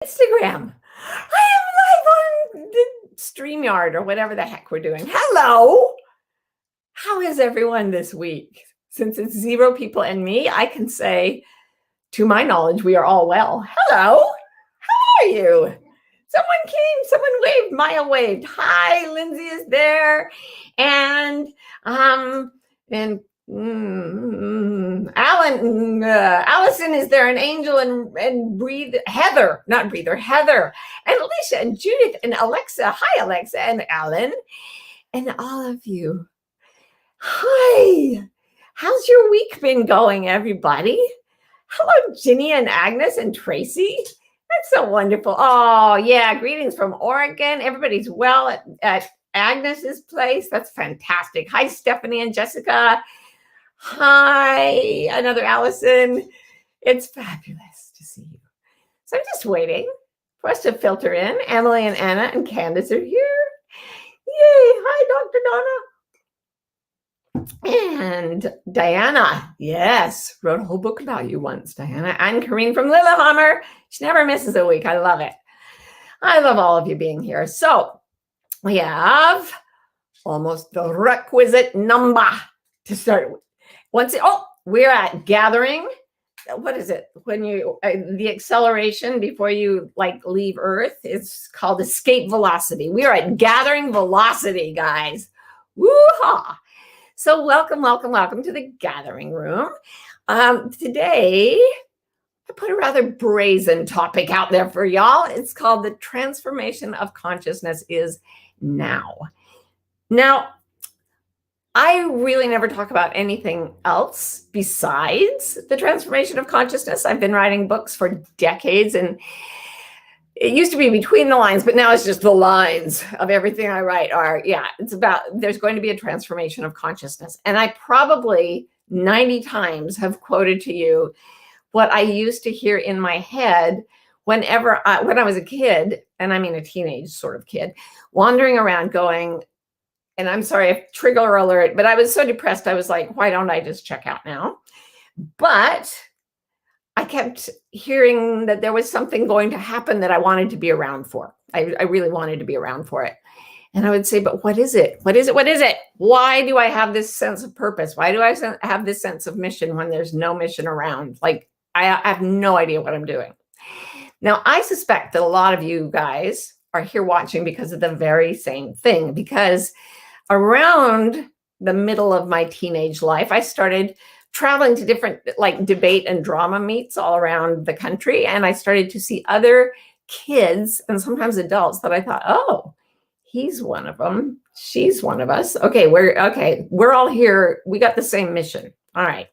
Instagram. I am live on the StreamYard or whatever the heck we're doing. Hello. How is everyone this week? Since it's 0 people and me, I can say, to my knowledge, we are all well. Hello. How are you? Someone came, someone waved, Maya waved. Hi, Lindsay is there. And Alan, Allison is there, and Angel, and Heather, Heather, and Alicia, and Judith, and Alexa. Hi, Alexa, and Alan, and all of you. Hi, how's your week been going, everybody? Hello, Ginny and Agnes and Tracy. That's so wonderful. Oh, yeah, greetings from Oregon. Everybody's well at Agnes's place. That's fantastic. Hi, Stephanie and Jessica. Hi, another Allison. It's fabulous to see you. So I'm just waiting for us to filter in. Emily and Anna and Candace are here. Yay. Hi, Dr. Donna. And Diana, yes, wrote a whole book about you once, Diana. And Corrine from Lillehammer. She never misses a week. I love it. I love all of you being here. So we have almost the requisite number to start with. We're at gathering. What is it? When you, the acceleration before you leave Earth is called escape velocity. We are at gathering velocity, guys. Woo-ha! So welcome to the gathering room. Today, I put a rather brazen topic out there for y'all. It's called the transformation of consciousness is now. Now, I really never talk about anything else besides the transformation of consciousness. I've been writing books for decades, and it used to be between the lines, but now it's just the lines of everything I write it's about, there's going to be a transformation of consciousness. And I probably 90 times have quoted to you what I used to hear in my head when I was a kid, and I mean a teenage sort of kid, wandering around going, and I'm sorry if trigger alert, but I was so depressed. I was like, why don't I just check out now? But I kept hearing that there was something going to happen that I wanted to be around for. I really wanted to be around for it. And I would say, but what is it? What is it? What is it? Why do I have this sense of purpose? Why do I have this sense of mission when there's no mission around? I have no idea what I'm doing. Now, I suspect that a lot of you guys are here watching because of the very same thing, because around the middle of my teenage life, I started traveling to different debate and drama meets all around the country. And I started to see other kids and sometimes adults that I thought, oh, he's one of them. She's one of us. Okay, we're all here. We got the same mission. All right.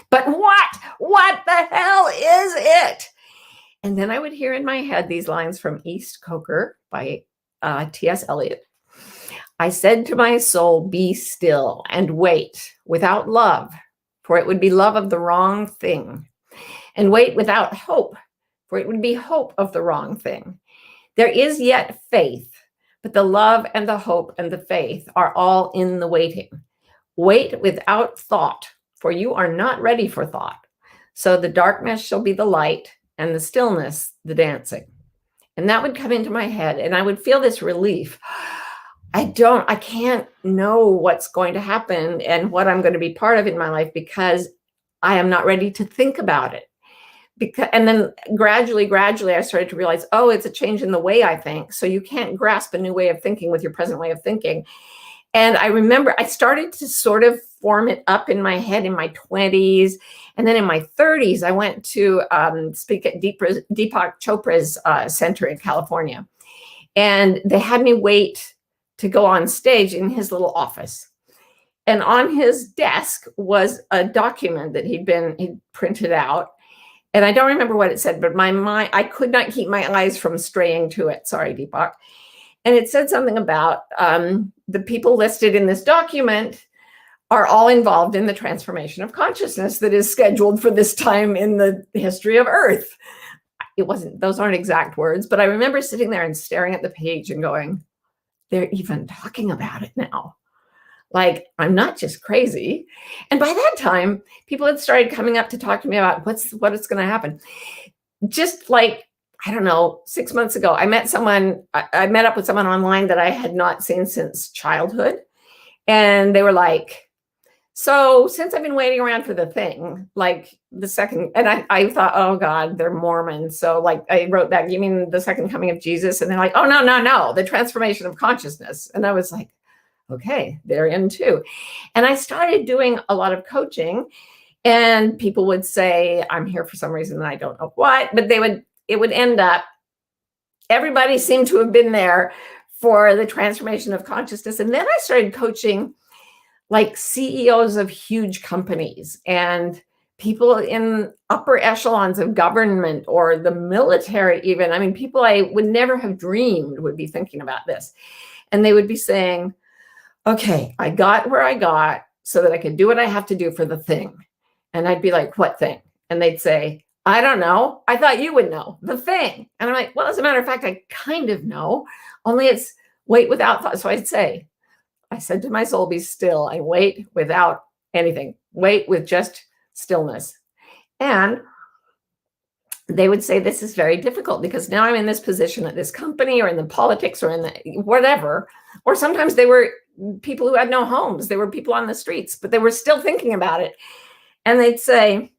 But what the hell is it? And then I would hear in my head these lines from East Coker by T.S. Eliot. I said to my soul, be still and wait without love, for it would be love of the wrong thing. And wait without hope, for it would be hope of the wrong thing. There is yet faith, but the love and the hope and the faith are all in the waiting. Wait without thought, for you are not ready for thought. So the darkness shall be the light and the stillness the dancing. And that would come into my head, and I would feel this relief. I can't know what's going to happen and what I'm going to be part of in my life because I am not ready to think about it. And then gradually, I started to realize, oh, it's a change in the way I think. So you can't grasp a new way of thinking with your present way of thinking. And I remember I started to sort of form it up in my head in my 20s. And then in my 30s, I went to speak at Deepak Chopra's center in California. And they had me wait to go on stage in his little office. And on his desk was a document that he'd printed out. And I don't remember what it said, but I could not keep my eyes from straying to it. Sorry, Deepak. And it said something about the people listed in this document are all involved in the transformation of consciousness that is scheduled for this time in the history of Earth. Those aren't exact words, but I remember sitting there and staring at the page and going, they're even talking about it now. I'm not just crazy. And by that time, people had started coming up to talk to me about what is going to happen. Just I don't know, 6 months ago, I met up with someone online that I had not seen since childhood. And they were like, so since I've been waiting around for the thing, like the second, and I thought, oh God, they're Mormons. So like I wrote back, you mean the second coming of Jesus? And they're like, oh, no, the transformation of consciousness. And I was like, okay, they're in too. And I started doing a lot of coaching, and people would say, I'm here for some reason, and I don't know what, but it would end up, everybody seemed to have been there for the transformation of consciousness. And then I started coaching like CEOs of huge companies and people in upper echelons of government or the military even. I mean, people I would never have dreamed would be thinking about this. And they would be saying, okay, I got where I got so that I could do what I have to do for the thing. And I'd be like, what thing? And they'd say, I don't know. I thought you would know the thing. And I'm like, well, as a matter of fact, I kind of know, only it's wait without thought. So I said to my soul, be still. I wait without anything. Wait with just stillness. And they would say, this is very difficult because now I'm in this position at this company or in the politics or in the whatever. Or sometimes they were people who had no homes. They were people on the streets, but they were still thinking about it. And they'd say,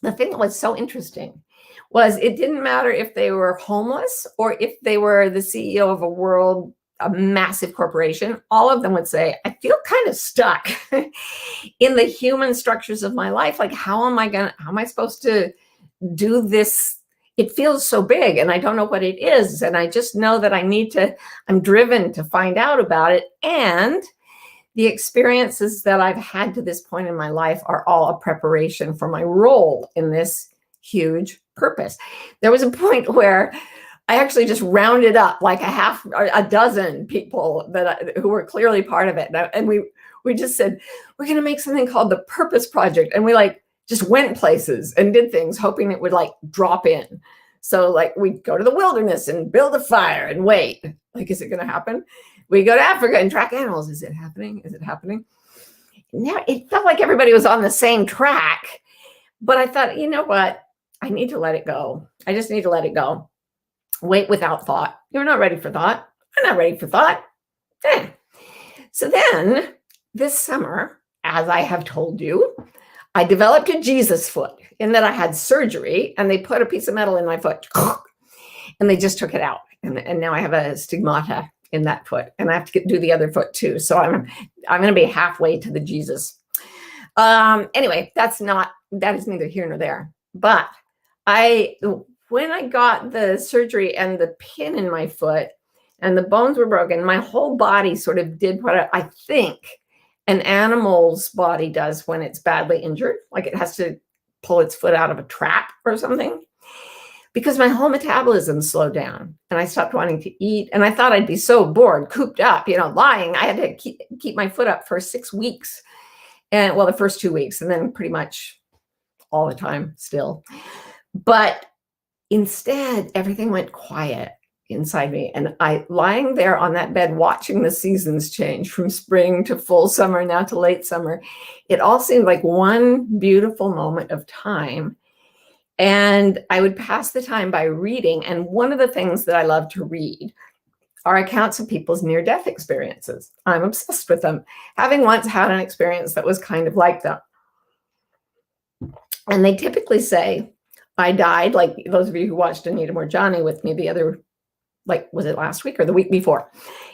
the thing that was so interesting was it didn't matter if they were homeless or if they were the CEO of a massive corporation. All of them would say, I feel kind of stuck in the human structures of my life. Like, how am I supposed to do this? It feels so big and I don't know what it is. And I just know that I'm driven to find out about it. And the experiences that I've had to this point in my life are all a preparation for my role in this huge purpose. There was a point where I actually just rounded up like a dozen people who were clearly part of it. And we just said, we're going to make something called the Purpose Project. And we like just went places and did things hoping it would like drop in. So like we'd go to the wilderness and build a fire and wait, like, is it going to happen? We go to Africa and track animals. Is it happening? Is it happening? Now it felt like everybody was on the same track, but I thought, you know what? I need to let it go. I just need to let it go. Wait without thought. You're not ready for thought. I'm not ready for thought. So then this summer, as I have told you, I developed a Jesus foot in that I had surgery and they put a piece of metal in my foot and they just took it out. And now I have a stigmata in that foot and I have to do the other foot too. So I'm going to be halfway to the Jesus. Anyway, that is neither here nor there. But when I got the surgery and the pin in my foot and the bones were broken, my whole body sort of did what I think an animal's body does when it's badly injured, like it has to pull its foot out of a trap or something, because my whole metabolism slowed down and I stopped wanting to eat. And I thought I'd be so bored, cooped up, lying. I had to keep my foot up for 6 weeks. And well, the first 2 weeks, and then pretty much all the time still. But instead, everything went quiet inside me. And lying there on that bed, watching the seasons change from spring to full summer, now to late summer, it all seemed like one beautiful moment of time. And I would pass the time by reading. And one of the things that I love to read are accounts of people's near-death experiences. I'm obsessed with them, having once had an experience that was kind of like them. And they typically say, I died, like those of you who watched Anita Moorjani with me the other, like, was it last week or the week before?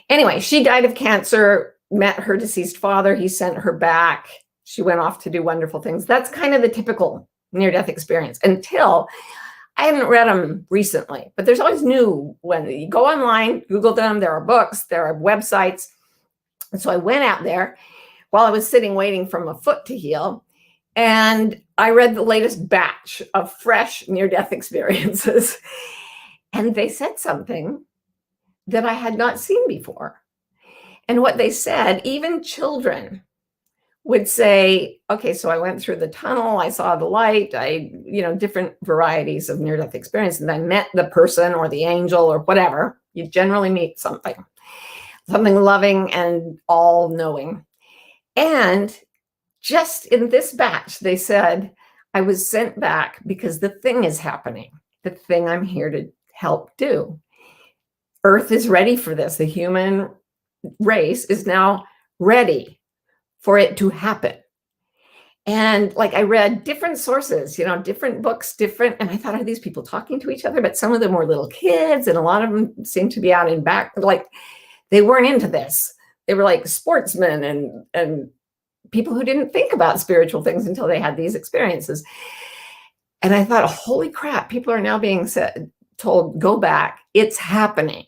Anyway, she died of cancer, met her deceased father. He sent her back. She went off to do wonderful things. That's kind of the typical near-death experience until I haven't read them recently, but there's always new. When you go online, Google them, there are books, there are websites. And so I went out there while I was sitting waiting for my foot to heal. And I read the latest batch of fresh near-death experiences. And they said something that I had not seen before. And what they said, even children would say, okay, so I went through the tunnel, I saw the light, different varieties of near-death experience. And I met the person or the angel or whatever. You generally meet something loving and all-knowing. And just in this batch, they said, I was sent back because the thing is happening, the thing I'm here to help do. Earth is ready for this. The human race is now ready for it to happen. And like I read different sources, different books, and I thought, are these people talking to each other? But some of them were little kids, and a lot of them seemed to be out in back, like they weren't into this. They were like sportsmen and people who didn't think about spiritual things until they had these experiences. And I thought, holy crap, people are now being told, go back, it's happening.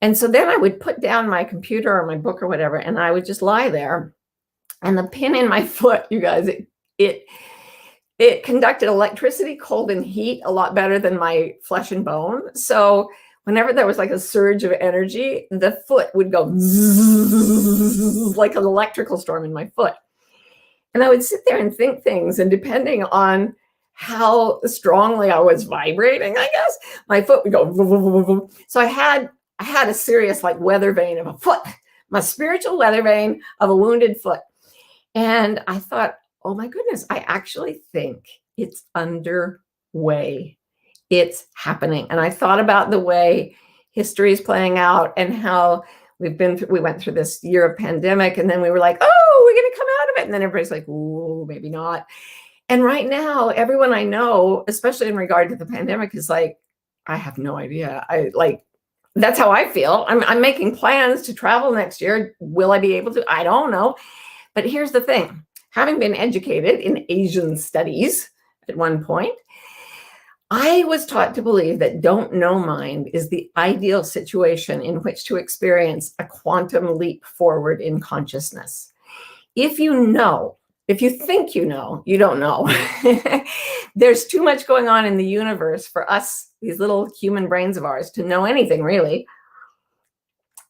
And so then I would put down my computer or my book or whatever, and I would just lie there. And the pin in my foot, you guys, it conducted electricity, cold and heat a lot better than my flesh and bone. So whenever there was like a surge of energy, the foot would go like an electrical storm in my foot. And I would sit there and think things, and depending on how strongly I was vibrating, I guess, my foot would go. So I had a serious like weather vane of a foot, my spiritual weather vane of a wounded foot. And I thought, oh my goodness, I actually think it's underway. It's happening. And I thought about the way history is playing out and how we went through this year of pandemic, and then we were like, oh, we're going to come out of it. And then everybody's like, oh, maybe not. And right now, everyone I know, especially in regard to the pandemic, is like, I have no idea. That's how I feel. I'm making plans to travel next year. Will I be able to? I don't know. But here's the thing. Having been educated in Asian studies at one point, I was taught to believe that don't know mind is the ideal situation in which to experience a quantum leap forward in consciousness. If you think you know, you don't know. There's too much going on in the universe for us, these little human brains of ours, to know anything really.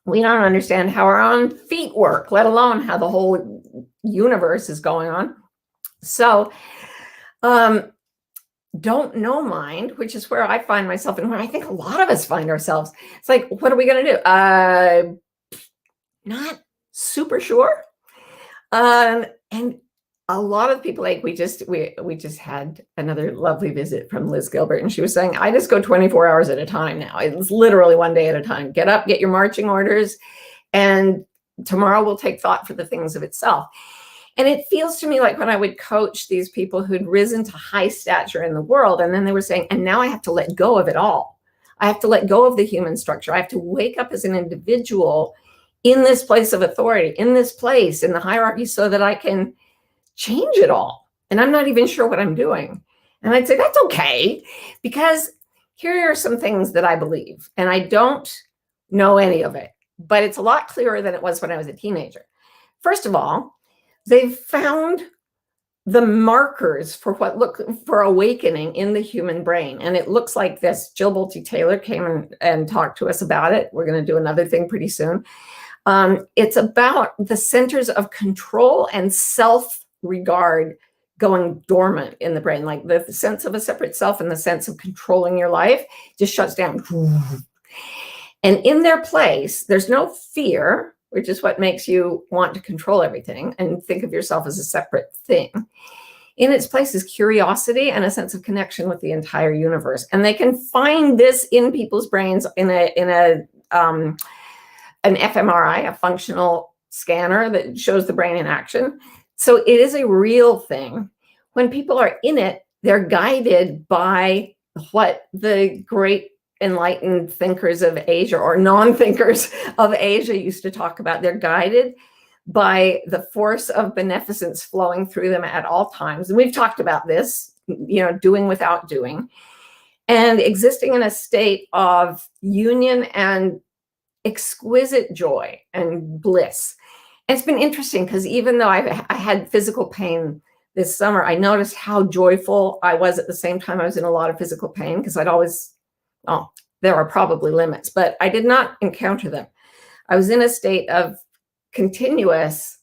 We don't understand how our own feet work, let alone how the whole universe is going on. So, don't know mind, which is where I find myself and where I think a lot of us find ourselves. It's like, what are we going to do? Not super sure. And a lot of people, like we just had another lovely visit from Liz Gilbert, and she was saying, I just go 24 hours at a time now. It's literally one day at a time. Get up, get your marching orders, and tomorrow will take thought for the things of itself. And it feels to me like when I would coach these people who'd risen to high stature in the world, and then they were saying, and now I have to let go of it all. I have to let go of the human structure. I have to wake up as an individual in this place of authority, in this place, in the hierarchy, so that I can change it all. And I'm not even sure what I'm doing. And I'd say, that's okay, because here are some things that I believe, and I don't know any of it, but it's a lot clearer than it was when I was a teenager. First of all, they've found the markers for awakening in the human brain. And it looks like this. Jill Bolte Taylor came and talked to us about it. We're going to do another thing pretty soon. It's about the centers of control and self-regard going dormant in the brain, like the sense of a separate self and the sense of controlling your life just shuts down. And in their place, there's no fear, which is what makes you want to control everything and think of yourself as a separate thing. In its place is curiosity and a sense of connection with the entire universe. And they can find this in people's brains in an fMRI, a functional scanner that shows the brain in action. So it is a real thing. When people are in it, they're guided by what the great enlightened thinkers of Asia, or non-thinkers of Asia, used to talk about. They're guided by the force of beneficence flowing through them at all times. And we've talked about this, doing without doing, and existing in a state of union and exquisite joy and bliss. And it's been interesting because even though I had physical pain this summer, I noticed how joyful I was at the same time I was in a lot of physical pain, because there are probably limits, but I did not encounter them. I was in a state of continuous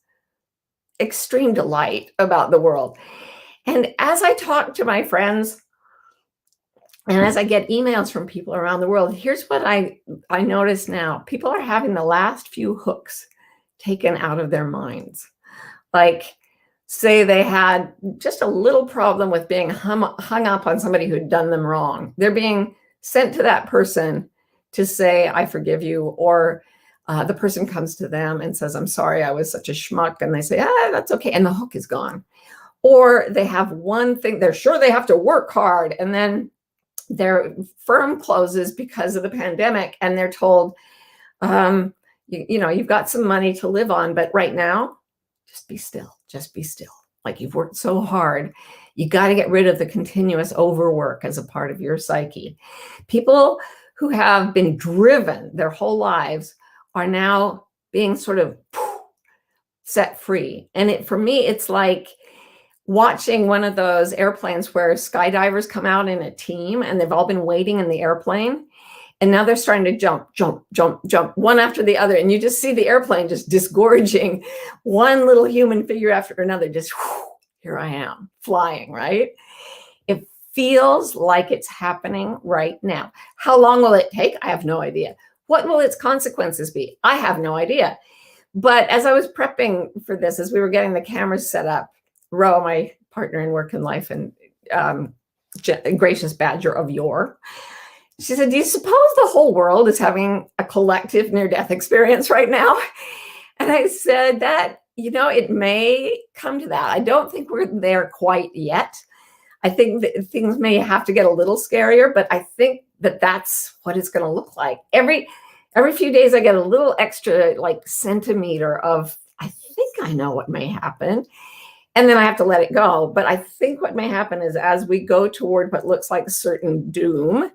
extreme delight about the world. And as I talk to my friends and as I get emails from people around the world, here's what I notice now. People are having the last few hooks taken out of their minds. Like, say they had just a little problem with being hung up on somebody who'd done them wrong. They're being sent to that person to say, I forgive you, or the person comes to them and says, I'm sorry, I was such a schmuck. And they say, that's okay. And the hook is gone. Or they have one thing, they're sure they have to work hard. And then their firm closes because of the pandemic. And they're told, you've got some money to live on, but right now, just be still. Just be still. Like you've worked so hard. You got to get rid of the continuous overwork as a part of your psyche. People who have been driven their whole lives are now being sort of set free. And for me, it's like watching one of those airplanes where skydivers come out in a team and they've all been waiting in the airplane. And now they're starting to jump, jump, jump, jump, one after the other. And you just see the airplane just disgorging one little human figure after another. Just, here I am, flying, right? It feels like it's happening right now. How long will it take? I have no idea. What will its consequences be? I have no idea. But as I was prepping for this, as we were getting the cameras set up, Ro, my partner in work and life and gracious badger of yore, she said, do you suppose the whole world is having a collective near-death experience right now? And I said that, it may come to that. I don't think we're there quite yet. I think that things may have to get a little scarier, but I think that that's what it's going to look like. Every few days I get a little extra centimeter of, I think I know what may happen. And then I have to let it go. But I think what may happen is as we go toward what looks like certain doom,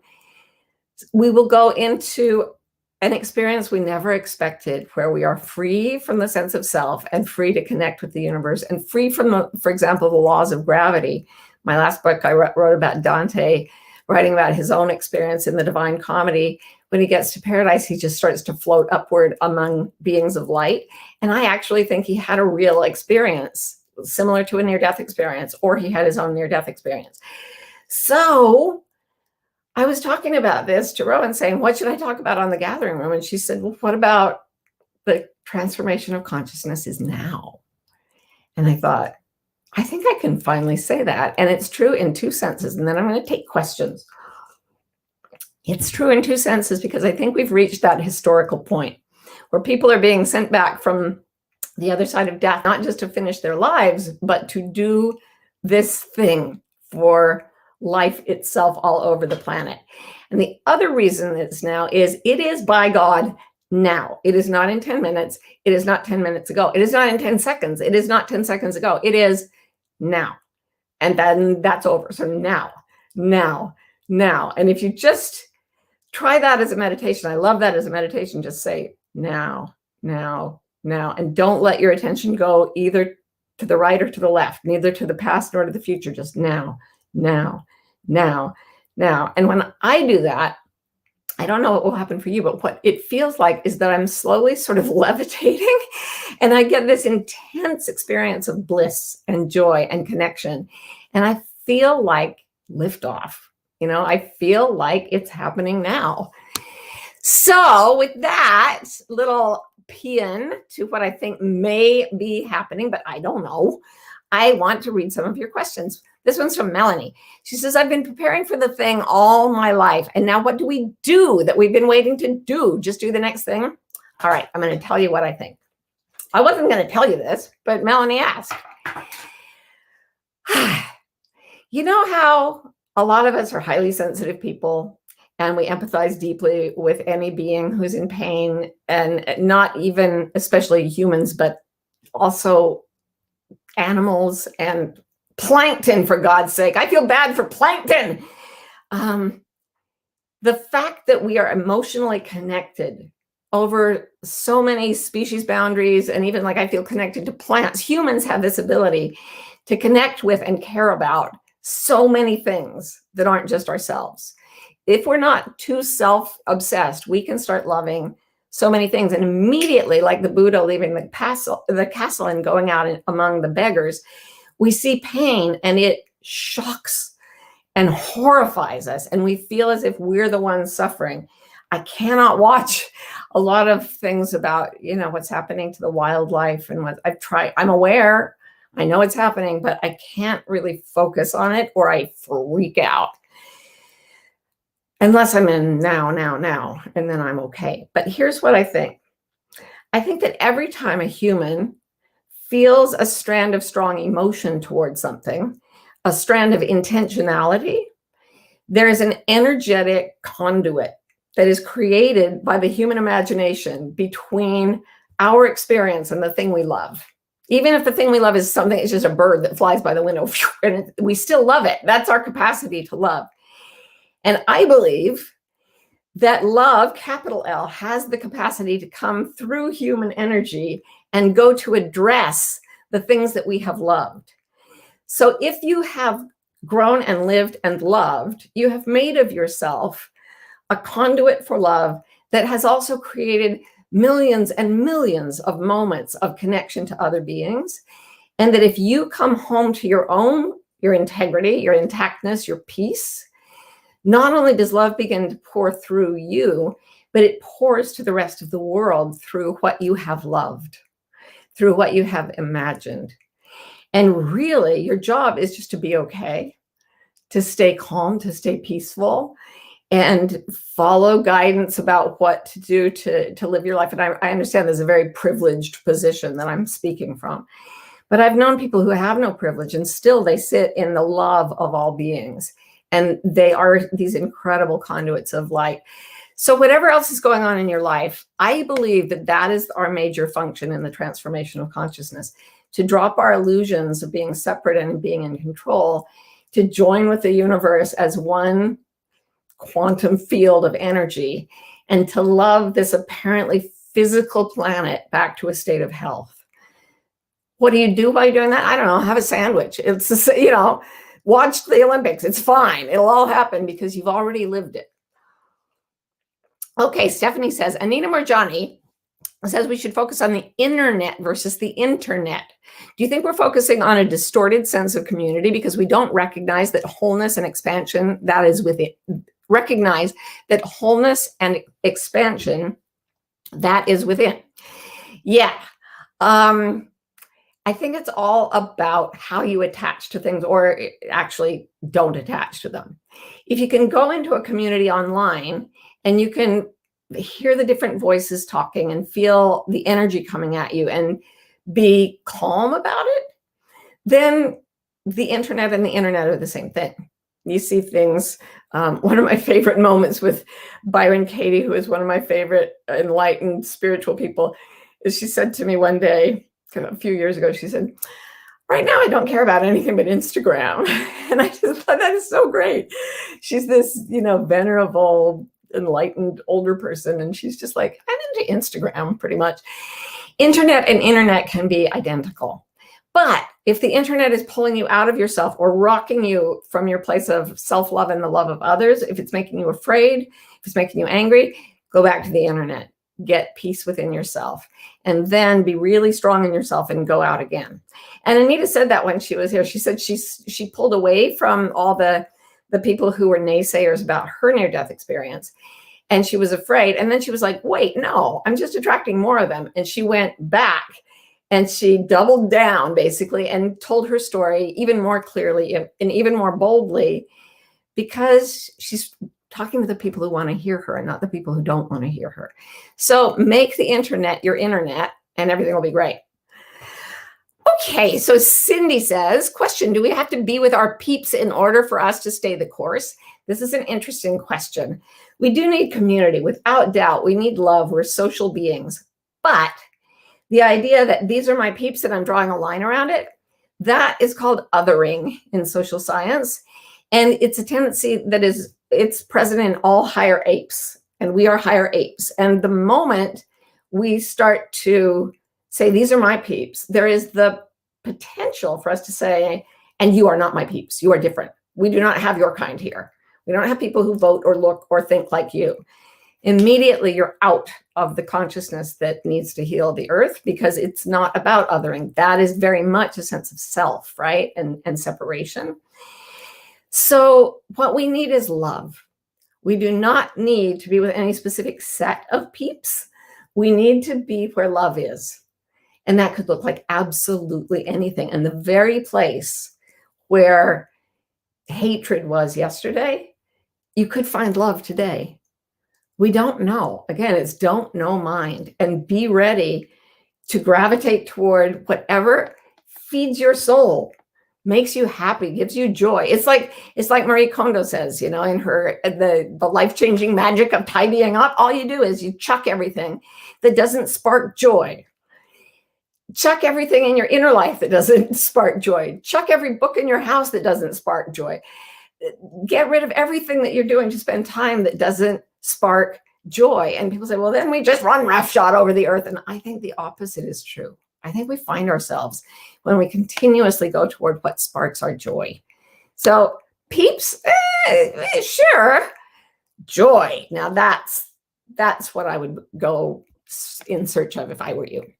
we will go into an experience we never expected, where we are free from the sense of self and free to connect with the universe and free from, for example, the laws of gravity. My last book, I wrote about Dante writing about his own experience in the Divine Comedy. When he gets to paradise, he just starts to float upward among beings of light. And I actually think he had a real experience similar to a near-death experience, or he had his own near-death experience. So I was talking about this to Rowan, saying, what should I talk about on the gathering room? And she said, well, what about the transformation of consciousness is now? And I thought, I think I can finally say that. And it's true in two senses. And then I'm going to take questions. It's true in two senses because I think we've reached that historical point where people are being sent back from the other side of death, not just to finish their lives, but to do this thing for life itself all over the planet. And the other reason it's now is it is by God now. It is not in 10 minutes. It is not 10 minutes ago. It is not in 10 seconds. It is not 10 seconds ago. It is now. And then that's over. So now. And if you just try that as a meditation, I love that as a meditation, just say now. And don't let your attention go either to the right or to the left, neither to the past nor to the future, just now. And when I do that, I don't know what will happen for you, but what it feels like is that I'm slowly sort of levitating and I get this intense experience of bliss and joy and connection. And I feel like liftoff, I feel like it's happening now. So with that little pin to what I think may be happening, but I don't know, I want to read some of your questions. This one's from Melanie. She says, I've been preparing for the thing all my life. And now what do we do that we've been waiting to do? Just do the next thing? All right, I'm going to tell you what I think. I wasn't going to tell you this, but Melanie asked. You know how a lot of us are highly sensitive people and we empathize deeply with any being who's in pain, and not even especially humans, but also animals and plankton, for God's sake. I feel bad for plankton. The fact that we are emotionally connected over so many species boundaries, and even I feel connected to plants. Humans have this ability to connect with and care about so many things that aren't just ourselves. If we're not too self-obsessed, we can start loving so many things. And immediately, like the Buddha leaving the castle and going out among the beggars, we see pain and it shocks and horrifies us. And we feel as if we're the ones suffering. I cannot watch a lot of things about, what's happening to the wildlife and what I've tried. I'm aware, I know it's happening, but I can't really focus on it or I freak out. unless I'm in now, and then I'm okay. But here's what I think. I think that every time a human feels a strand of strong emotion towards something, a strand of intentionality, there is an energetic conduit that is created by the human imagination between our experience and the thing we love. Even if the thing we love is something, it's just a bird that flies by the window, and we still love it. That's our capacity to love. And I believe that love, capital L, has the capacity to come through human energy and go to address the things that we have loved. So if you have grown and lived and loved, you have made of yourself a conduit for love that has also created millions and millions of moments of connection to other beings. And that if you come home to your own, your integrity, your intactness, your peace, not only does love begin to pour through you, but it pours to the rest of the world through what you have loved, through what you have imagined. And really, your job is just to be okay, to stay calm, to stay peaceful, and follow guidance about what to do to live your life. And I understand there's a very privileged position that I'm speaking from. But I've known people who have no privilege, and still they sit in the love of all beings. And they are these incredible conduits of light. So whatever else is going on in your life, I believe that that is our major function in the transformation of consciousness, to drop our illusions of being separate and being in control, to join with the universe as one quantum field of energy, and to love this apparently physical planet back to a state of health. What do you do while you're doing that? I don't know, have a sandwich. It's, watch the Olympics. It's fine. It'll all happen because you've already lived it. Okay, Stephanie says, Anita Morjani says we should focus on the internet versus the internet. Do you think we're focusing on a distorted sense of community because we don't recognize that wholeness and expansion that is within? Recognize that wholeness and expansion that is within. Yeah. I think it's all about how you attach to things, or actually don't attach to them. If you can go into a community online and you can hear the different voices talking and feel the energy coming at you and be calm about it, then the internet and the internet are the same thing. You see things. One of my favorite moments with Byron Katie, who is one of my favorite enlightened spiritual people, is she said to me one day, a few years ago, she said, right now I don't care about anything but Instagram. And I just thought that is so great. She's this, venerable, enlightened older person. And she's just like, I'm into Instagram pretty much. Internet and internet can be identical. But if the internet is pulling you out of yourself or rocking you from your place of self-love and the love of others, if it's making you afraid, if it's making you angry, go back to the internet. Get peace within yourself, and then be really strong in yourself and go out again. And Anita said that when she was here. She said she pulled away from all the people who were naysayers about her near-death experience, and she was afraid. And then she was like, wait, no, I'm just attracting more of them. And she went back and she doubled down basically and told her story even more clearly and even more boldly, because she's talking to the people who want to hear her and not the people who don't want to hear her. So make the internet your internet and everything will be great. Okay, so Cindy says, question, do we have to be with our peeps in order for us to stay the course? This is an interesting question. We do need community, without doubt. We need love. We're social beings. But the idea that these are my peeps and I'm drawing a line around it, that is called othering in social science. And it's a tendency that it's present in all higher apes, and we are higher apes. And the moment we start to say, these are my peeps, there is the potential for us to say, and you are not my peeps, you are different. We do not have your kind here. We don't have people who vote or look or think like you. Immediately you're out of the consciousness that needs to heal the earth, because it's not about othering. That is very much a sense of self, right? And separation. So what we need is love. We do not need to be with any specific set of peeps. We need to be where love is. And that could look like absolutely anything. And the very place where hatred was yesterday, you could find love today. We don't know. Again, it's don't know mind, and be ready to gravitate toward whatever feeds your soul, makes you happy, gives you joy. It's like Marie Kondo says, in her the life-changing magic of tidying up. All you do is you chuck everything that doesn't spark joy. Chuck everything in your inner life that doesn't spark joy. Chuck every book in your house that doesn't spark joy. Get rid of everything that you're doing to spend time that doesn't spark joy. And people say, well, then we just run roughshod over the earth. And I think the opposite is true. I think we find ourselves when we continuously go toward what sparks our joy. So peeps, sure, joy. Now that's what I would go in search of if I were you.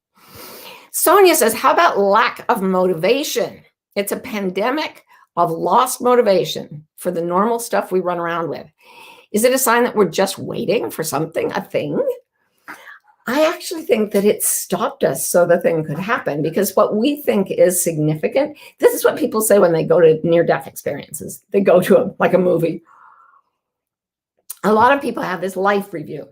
Sonia says, how about lack of motivation? It's a pandemic of lost motivation for the normal stuff we run around with. Is it a sign that we're just waiting for something, a thing? I actually think that it stopped us so the thing could happen, because what we think is significant, this is what people say when they go to near-death experiences. They go to like a movie. A lot of people have this life review.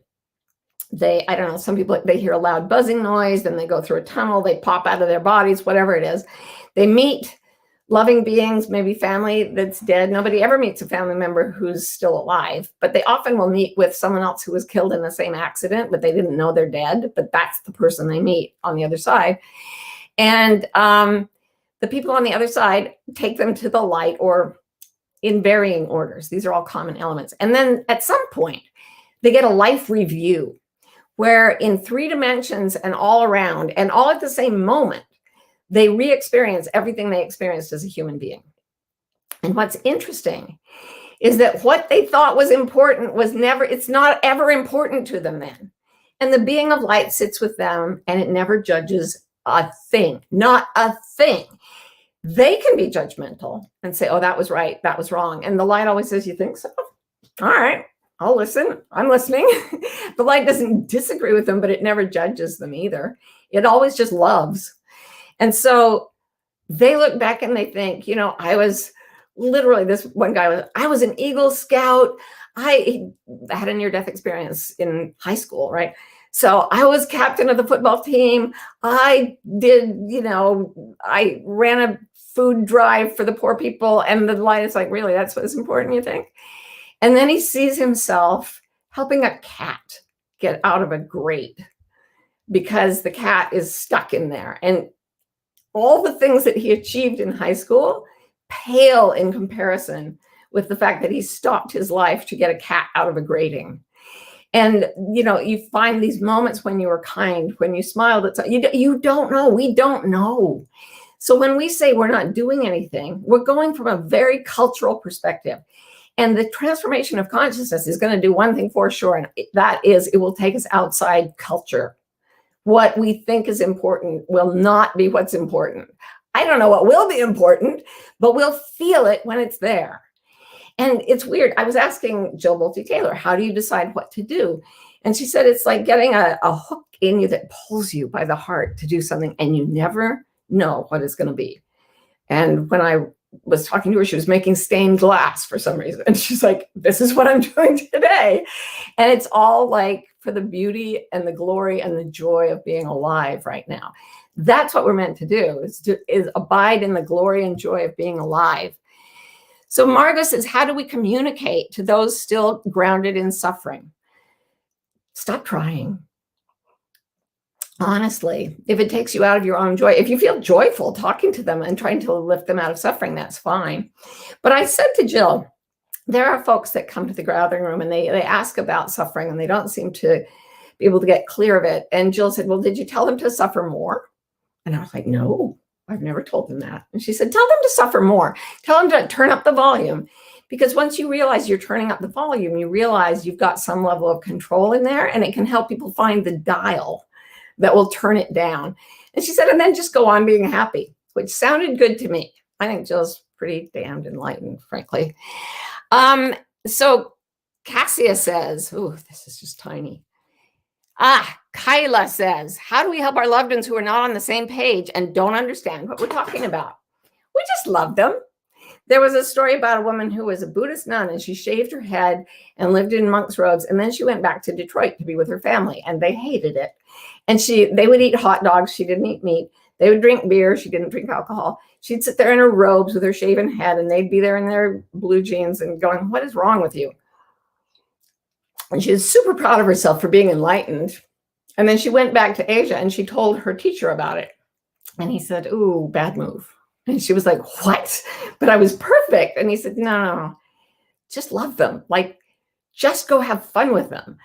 I don't know, some people, they hear a loud buzzing noise, then they go through a tunnel, they pop out of their bodies, whatever it is. They meet loving beings, maybe family that's dead. Nobody ever meets a family member who's still alive, but they often will meet with someone else who was killed in the same accident, but they didn't know they're dead, but that's the person they meet on the other side. And the people on the other side take them to the light, or in varying orders. These are all common elements. And then at some point, they get a life review where in 3 dimensions and all around and all at the same moment, they re-experience everything they experienced as a human being. And what's interesting is that what they thought was important it's not ever important to them then. And the being of light sits with them, and it never judges a thing, not a thing. They can be judgmental and say, oh, that was right, that was wrong. And the light always says, you think so? All right, I'll listen. I'm listening. The light doesn't disagree with them, but it never judges them either. It always just loves. And so they look back and they think, I was literally, this one guy I was an Eagle Scout. I had a near-death experience in high school, right? So I was captain of the football team. I did, I ran a food drive for the poor people. And the light is like, really, that's what's important, you think? And then he sees himself helping a cat get out of a grate because the cat is stuck in there. And all the things that he achieved in high school pale in comparison with the fact that he stopped his life to get a cat out of a grating. And, you find these moments when you were kind, when you smiled at someone. You don't know. We don't know. So when we say we're not doing anything, we're going from a very cultural perspective. And the transformation of consciousness is going to do one thing for sure, and that is it will take us outside culture. What we think is important will not be what's important. I don't know what will be important, but we'll feel it when it's there. And it's weird. I was asking Jill Bolte Taylor, how do you decide what to do? And she said, it's like getting a hook in you that pulls you by the heart to do something, and you never know what it's going to be. And when I was talking to her, she was making stained glass for some reason. And she's like, this is what I'm doing today. And it's all like for the beauty and the glory and the joy of being alive right now. That's what we're meant to do, is abide in the glory and joy of being alive. So Margot says, how do we communicate to those still grounded in suffering? Stop trying. Honestly, if it takes you out of your own joy, if you feel joyful talking to them and trying to lift them out of suffering, that's fine. But I said to Jill, there are folks that come to the gathering room and they ask about suffering and they don't seem to be able to get clear of it. And Jill said, well, did you tell them to suffer more? And I was like, no, I've never told them that. And she said, tell them to suffer more. Tell them to turn up the volume. Because once you realize you're turning up the volume, you realize you've got some level of control in there, and it can help people find the dial that will turn it down. And she said, and then just go on being happy, which sounded good to me. I think Jill's pretty damned enlightened, frankly. So Cassia says, oh, this is just tiny. Kyla says, how do we help our loved ones who are not on the same page and don't understand what we're talking about? We just love them. There was a story about a woman who was a Buddhist nun, and she shaved her head and lived in monk's robes. And then she went back to Detroit to be with her family, and they hated it. And they would eat hot dogs. She didn't eat meat. They would drink beer. She didn't drink alcohol. She'd sit there in her robes with her shaven head, and they'd be there in their blue jeans and going, "What is wrong with you?" And she was super proud of herself for being enlightened. And then she went back to Asia, and she told her teacher about it. And he said, "Ooh, bad move." And she was like, "What? But I was perfect." And he said, "No, just love them. Like, just go have fun with them."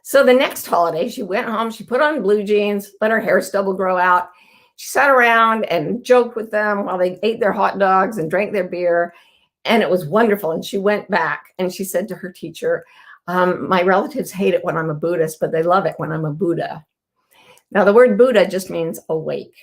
So the next holiday, she went home, she put on blue jeans, let her hair stubble grow out. She sat around and joked with them while they ate their hot dogs and drank their beer. And it was wonderful. And she went back and she said to her teacher, "My relatives hate it when I'm a Buddhist, but they love it when I'm a Buddha." Now, the word Buddha just means awake.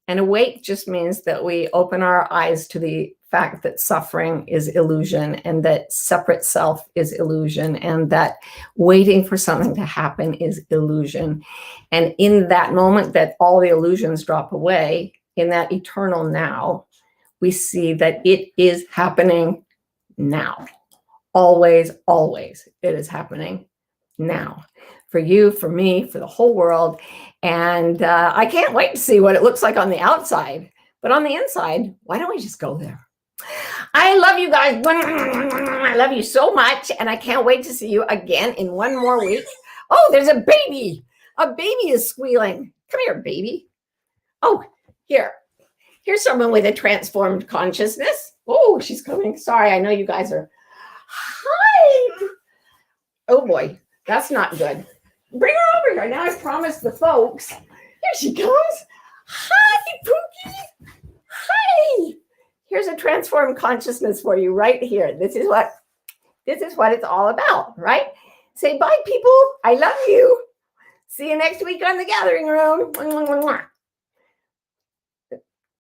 And awake just means that we open our eyes to the fact that suffering is illusion, and that separate self is illusion, and that waiting for something to happen is illusion. And in that moment that all the illusions drop away, in that eternal now, we see that it is happening now. Always, always, it is happening now. For you, for me, for the whole world. And I can't wait to see what it looks like on the outside. But on the inside, why don't we just go there? I love you guys. I love you so much. And I can't wait to see you again in one more week. Oh, there's a baby. A baby is squealing. Come here, baby. Oh, here. Here's someone with a transformed consciousness. Oh, she's coming. Sorry, I know you guys are. Hi. Oh, boy. That's not good. Bring her over here. Now I promised the folks. Here she comes. Hi, Pookie. Hi. Here's a transformed consciousness for you right here. This is what it's all about, right? Say bye, people. I love you. See you next week on The Gathering Room.